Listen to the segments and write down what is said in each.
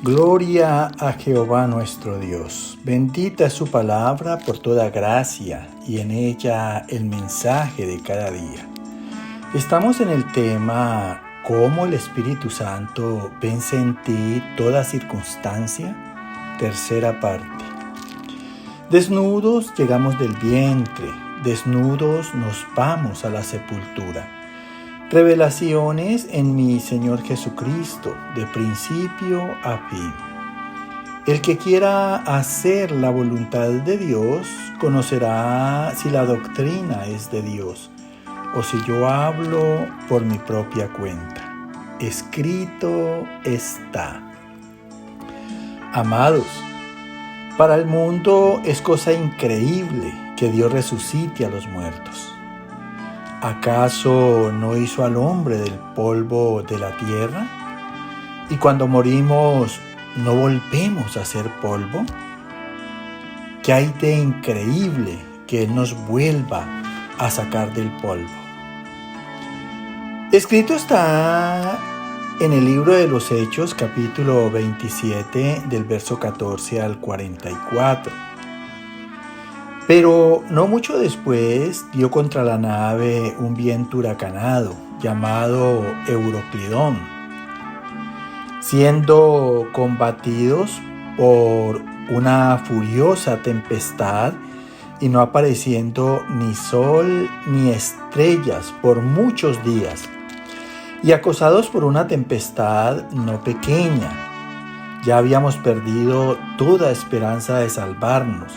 Gloria a Jehová nuestro Dios. Bendita es su palabra por toda gracia y en ella el mensaje de cada día. Estamos en el tema ¿Cómo el Espíritu Santo vence en ti toda circunstancia? Tercera parte. Desnudos llegamos del vientre, desnudos nos vamos a la sepultura. Revelaciones en mi Señor Jesucristo, de principio a fin. El que quiera hacer la voluntad de Dios, conocerá si la doctrina es de Dios, o si yo hablo por mi propia cuenta. Escrito está. Amados, para el mundo es cosa increíble que Dios resucite a los muertos. ¿Acaso no hizo al hombre del polvo de la tierra? ¿Y cuando morimos no volvemos a ser polvo? ¿Qué hay de increíble que Él nos vuelva a sacar del polvo? Escrito está en el libro de los Hechos, capítulo 27, del verso 14 al 44. Pero no mucho después dio contra la nave un viento huracanado llamado Euroclidón, siendo combatidos por una furiosa tempestad y no apareciendo ni sol ni estrellas por muchos días, y acosados por una tempestad no pequeña. Ya habíamos perdido toda esperanza de salvarnos.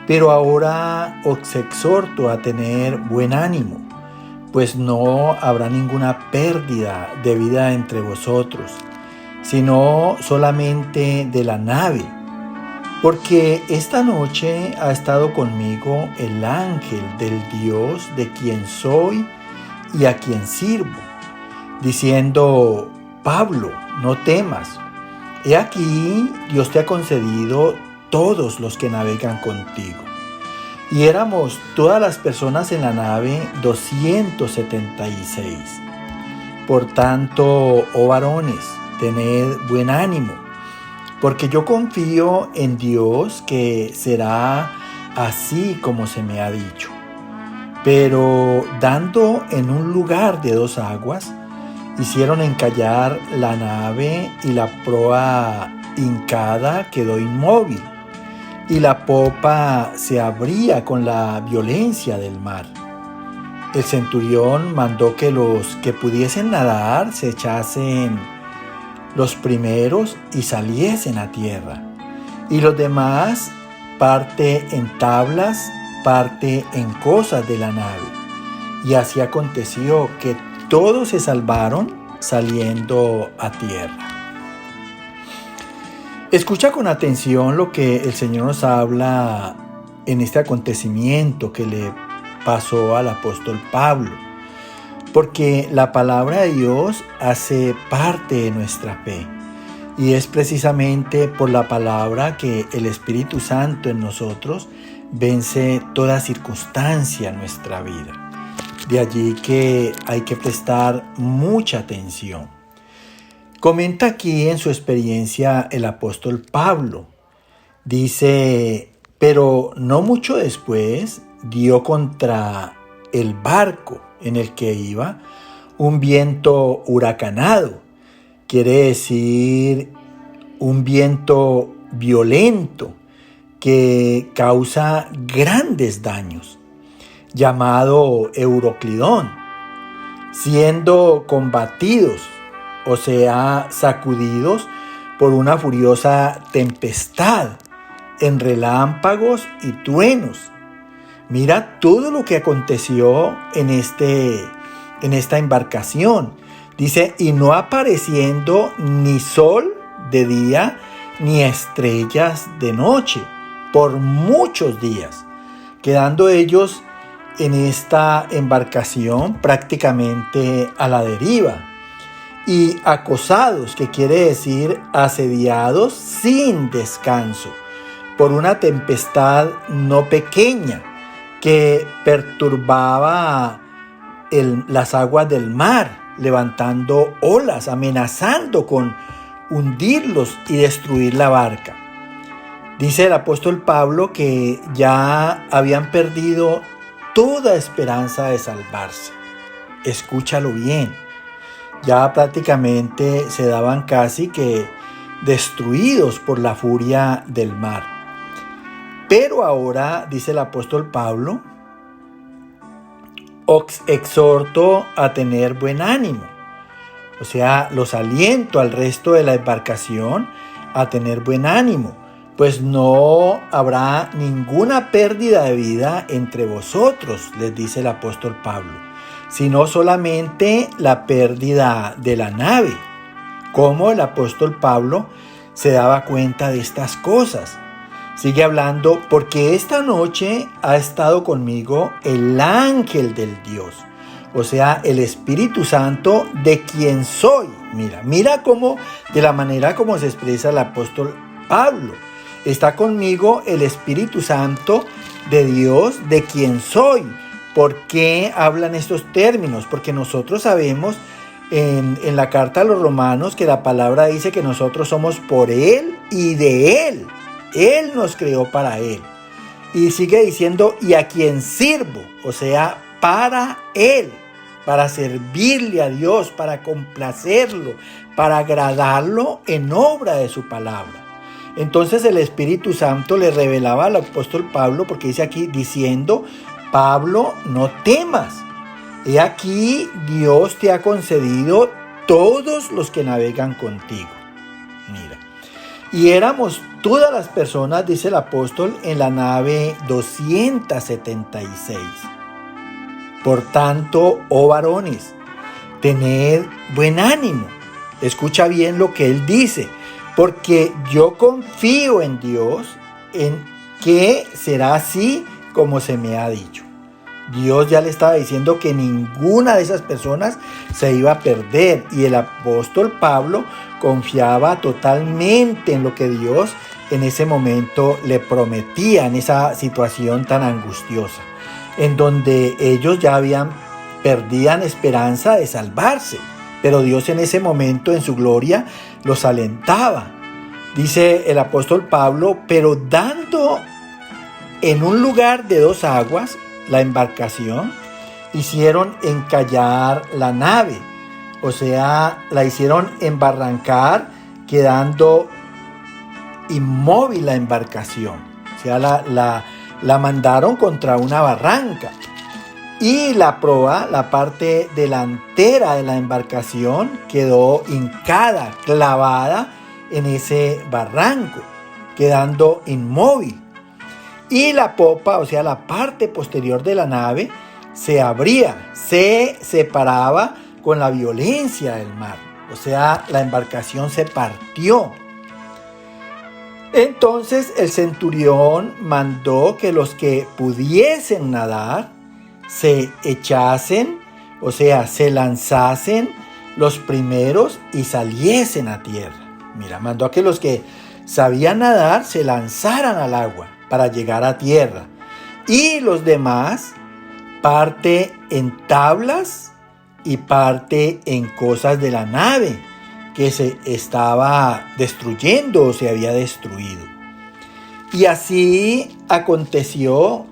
Pero ahora os exhorto a tener buen ánimo, pues no habrá ninguna pérdida de vida entre vosotros, sino solamente de la nave, porque esta noche ha estado conmigo el ángel del Dios de quien soy y a quien sirvo, diciendo: Pablo, no temas, he aquí Dios te ha concedido todos los que navegan contigo. Y éramos todas las personas en la nave 276. Por tanto, oh varones, tened buen ánimo, porque yo confío en Dios que será así como se me ha dicho. Pero dando en un lugar de 2 aguas, hicieron encallar la nave y la proa hincada quedó inmóvil, y la popa se abría con la violencia del mar. El centurión mandó que los que pudiesen nadar se echasen los primeros y saliesen a tierra, y los demás parte en tablas, parte en cosas de la nave. Y así aconteció que todos se salvaron saliendo a tierra. Escucha con atención lo que el Señor nos habla en este acontecimiento que le pasó al apóstol Pablo, porque la palabra de Dios hace parte de nuestra fe y es precisamente por la palabra que el Espíritu Santo en nosotros vence toda circunstancia en nuestra vida. De allí que hay que prestar mucha atención. Comenta aquí en su experiencia el apóstol Pablo. Dice: pero no mucho después dio contra el barco en el que iba un viento huracanado. Quiere decir un viento violento que causa grandes daños, llamado Euroclidón, siendo combatidos, o sea, sacudidos por una furiosa tempestad, en relámpagos y truenos. Mira todo lo que aconteció en esta embarcación. Dice: y no apareciendo ni sol de día, ni estrellas de noche, por muchos días, quedando ellos en esta embarcación prácticamente a la deriva. Y acosados, que quiere decir asediados sin descanso, por una tempestad no pequeña que perturbaba las aguas del mar, levantando olas, amenazando con hundirlos y destruir la barca. Dice el apóstol Pablo que ya habían perdido toda esperanza de salvarse. Escúchalo bien. Ya prácticamente se daban casi que destruidos por la furia del mar. Pero ahora, dice el apóstol Pablo, os exhorto a tener buen ánimo. O sea, los aliento al resto de la embarcación a tener buen ánimo, pues no habrá ninguna pérdida de vida entre vosotros, les dice el apóstol Pablo, sino solamente la pérdida de la nave. ¿Cómo el apóstol Pablo se daba cuenta de estas cosas? Sigue hablando, porque esta noche ha estado conmigo el ángel del Dios, o sea, el Espíritu Santo de quien soy. Mira cómo, de la manera como se expresa el apóstol Pablo. Está conmigo el Espíritu Santo de Dios de quien soy. ¿Por qué hablan estos términos? Porque nosotros sabemos en la carta a los romanos que la palabra dice que nosotros somos por Él y de Él. Él nos creó para Él. Y sigue diciendo, y a quien sirvo, o sea, para Él, para servirle a Dios, para complacerlo, para agradarlo en obra de su palabra. Entonces el Espíritu Santo le revelaba al apóstol Pablo, porque dice aquí diciendo, Pablo, no temas. He aquí, Dios te ha concedido todos los que navegan contigo. Mira. Y éramos todas las personas, dice el apóstol, en la nave 276. Por tanto, oh varones, tened buen ánimo. Escucha bien lo que él dice, porque yo confío en Dios, en que será así como se me ha dicho. Dios ya le estaba diciendo que ninguna de esas personas se iba a perder, y el apóstol Pablo confiaba totalmente en lo que Dios en ese momento le prometía, en esa situación tan angustiosa, en donde ellos ya perdían esperanza de salvarse, pero Dios en ese momento en su gloria los alentaba. Dice el apóstol Pablo, pero dando en un lugar de 2 aguas la embarcación, hicieron encallar la nave, o sea, la hicieron embarrancar, quedando inmóvil la embarcación. O sea, la mandaron contra una barranca. Y la proa, la parte delantera de la embarcación, quedó hincada, clavada en ese barranco, quedando inmóvil. Y la popa, o sea, la parte posterior de la nave, se abría, se separaba con la violencia del mar. O sea, la embarcación se partió. Entonces el centurión mandó que los que pudiesen nadar se echasen, o sea, se lanzasen los primeros y saliesen a tierra. Mandó a que los que sabían nadar se lanzaran al agua para llegar a tierra, y los demás parte en tablas y parte en cosas de la nave que se estaba destruyendo o se había destruido. Y así aconteció,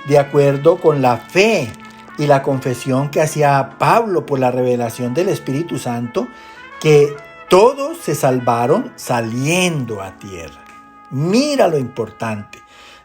de acuerdo con la fe y la confesión que hacía Pablo por la revelación del Espíritu Santo, que todos se salvaron saliendo a tierra. Mira lo importante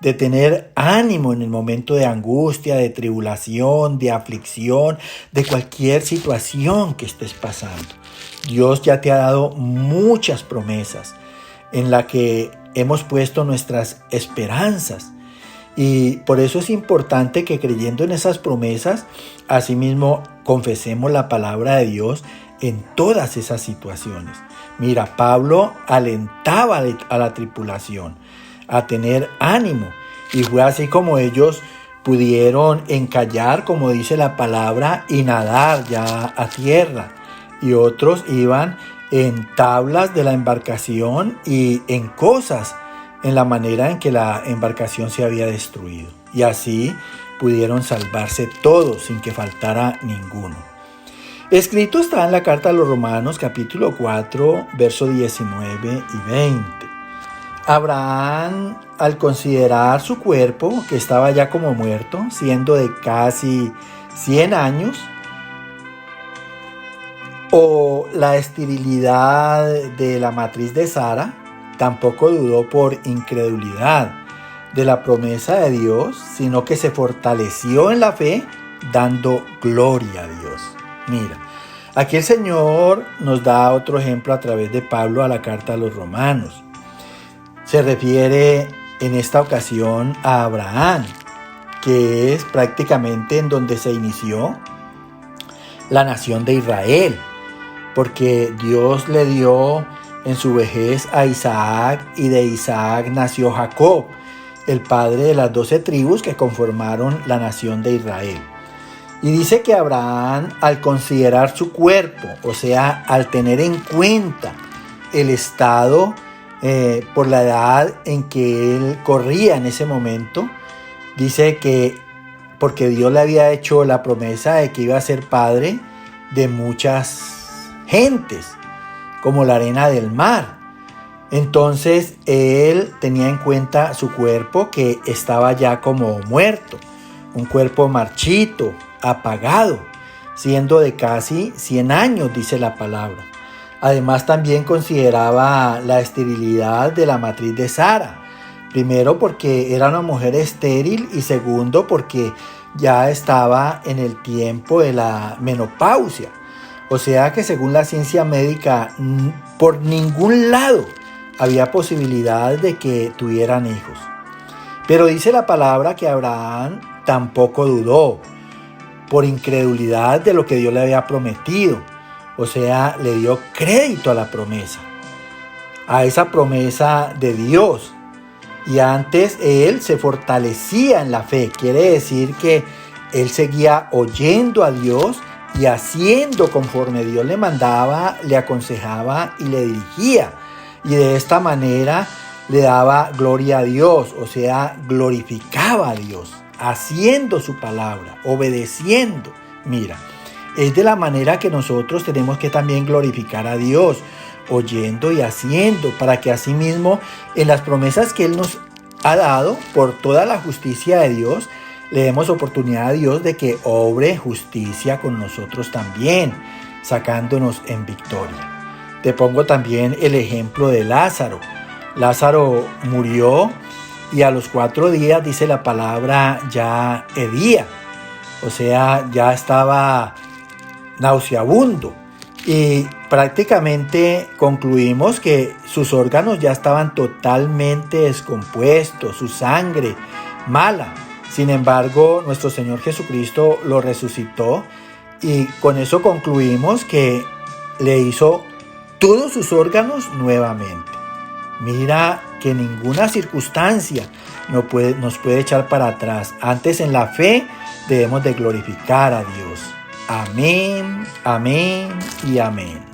de tener ánimo en el momento de angustia, de tribulación, de aflicción, de cualquier situación que estés pasando. Dios ya te ha dado muchas promesas en las que hemos puesto nuestras esperanzas. Y por eso es importante que, creyendo en esas promesas, asimismo confesemos la palabra de Dios en todas esas situaciones. Mira, Pablo alentaba a la tripulación a tener ánimo, y fue así como ellos pudieron encallar, como dice la palabra, y nadar ya a tierra. Y otros iban en tablas de la embarcación y en cosas, en la manera en que la embarcación se había destruido. Y así pudieron salvarse todos sin que faltara ninguno. Escrito está en la carta a los Romanos, capítulo 4, versos 19 y 20. Abraham, al considerar su cuerpo, que estaba ya como muerto, siendo de casi 100 años, o la esterilidad de la matriz de Sara, tampoco dudó por incredulidad de la promesa de Dios, sino que se fortaleció en la fe, dando gloria a Dios. Mira, aquí el Señor nos da otro ejemplo a través de Pablo a la carta a los Romanos. Se refiere en esta ocasión a Abraham, que es prácticamente en donde se inició la nación de Israel, porque Dios le dio en su vejez a Isaac, y de Isaac nació Jacob, el padre de las 12 tribus que conformaron la nación de Israel. Y dice que Abraham, al considerar su cuerpo, o sea, al tener en cuenta el estado por la edad en que él corría en ese momento, dice que porque Dios le había hecho la promesa de que iba a ser padre de muchas gentes, como la arena del mar. Entonces él tenía en cuenta su cuerpo, que estaba ya como muerto, un cuerpo marchito, apagado, siendo de casi 100 años, dice la palabra. Además también consideraba la esterilidad de la matriz de Sara. Primero porque era una mujer estéril, y segundo porque ya estaba en el tiempo de la menopausia. O sea que según la ciencia médica, por ningún lado había posibilidad de que tuvieran hijos. Pero dice la palabra que Abraham tampoco dudó por incredulidad de lo que Dios le había prometido. O sea, le dio crédito a la promesa, a esa promesa de Dios. Y antes él se fortalecía en la fe. Quiere decir que él seguía oyendo a Dios y haciendo conforme Dios le mandaba, le aconsejaba y le dirigía. Y de esta manera le daba gloria a Dios, o sea, glorificaba a Dios, haciendo su palabra, obedeciendo. Mira, es de la manera que nosotros tenemos que también glorificar a Dios, oyendo y haciendo, para que asimismo en las promesas que Él nos ha dado por toda la justicia de Dios, le demos oportunidad a Dios de que obre justicia con nosotros también, sacándonos en victoria. Te pongo también el ejemplo de Lázaro. Lázaro murió y a los 4 días, dice la palabra, ya hedía. O sea, ya estaba nauseabundo. Y prácticamente concluimos que sus órganos ya estaban totalmente descompuestos, su sangre mala. Sin embargo, nuestro Señor Jesucristo lo resucitó, y con eso concluimos que le hizo todos sus órganos nuevamente. Mira que ninguna circunstancia nos puede echar para atrás. Antes, en la fe debemos de glorificar a Dios. Amén, amén y amén.